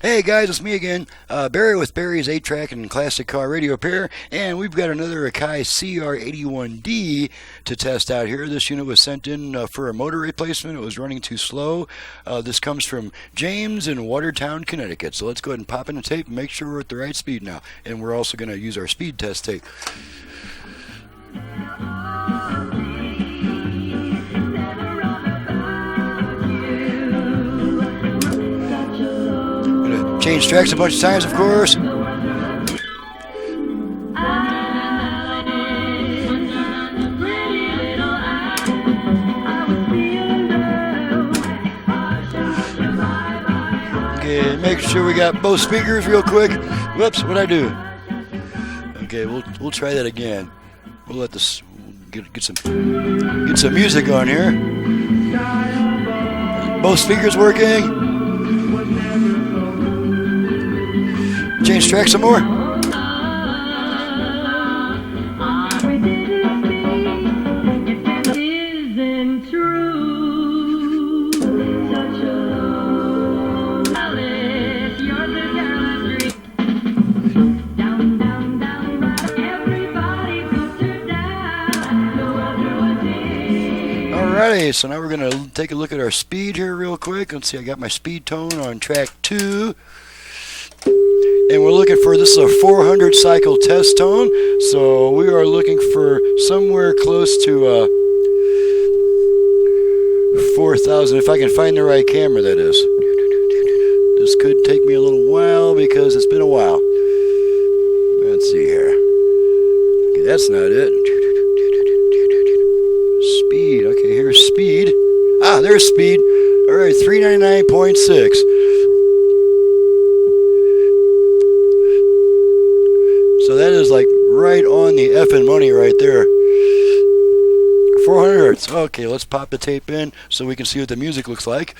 Hey guys, it's me again, Barry with Barry's 8-track and classic car radio repair, and we've got another Akai CR-81D to test out here. This unit was sent in for a motor replacement. It was running too slow. This comes from James in Watertown, Connecticut. So let's go ahead and pop in the tape and make sure we're at the right speed now. And we're also going to use our speed test tape. Change tracks a bunch of times, of course. Okay, make sure we got both speakers real quick. Whoops, what'd I do? Okay, we'll try that again. We'll let this get some music on here. Both speakers working. Change track some more. Alrighty, so now we're going to take a look at our speed here real quick. Let's see, I got my speed tone on track 2. And we're looking for, this is a 400 cycle test tone, so we are looking for somewhere close to 4,000, if I can find the right camera, that is. This could take me a little while because it's been a while. Let's see here. Okay, that's not it. Speed, okay, here's speed. Ah, there's speed. Alright, 399.6. So that is like right on the effing money right there. 400 hertz. Okay, let's pop the tape in so we can see what the music looks like.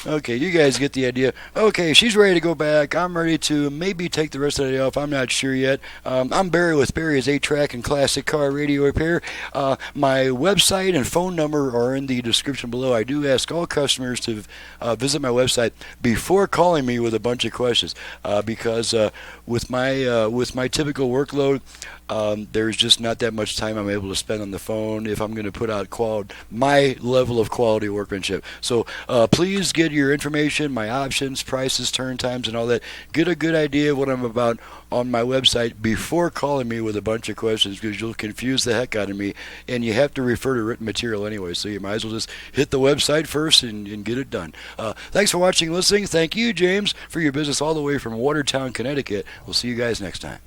Okay, you guys get the idea. Okay, she's ready to go back. I'm ready to maybe take the rest of the day off. I'm not sure yet. I'm Barry with Barry's 8-track and classic car radio repair. My website and phone number are in the description below. I do ask all customers to visit my website before calling me with a bunch of questions because with my typical workload, there's just not that much time I'm able to spend on the phone if I'm going to put out my level of quality workmanship. So please get your information, my options, prices, turn times, and all that. Get a good idea of what I'm about on my website before calling me with a bunch of questions, because you'll confuse the heck out of me, and you have to refer to written material anyway, so you might as well just hit the website first and get it done. Thanks for watching and listening. Thank you, James, for your business all the way from Watertown, Connecticut. We'll see you guys next time.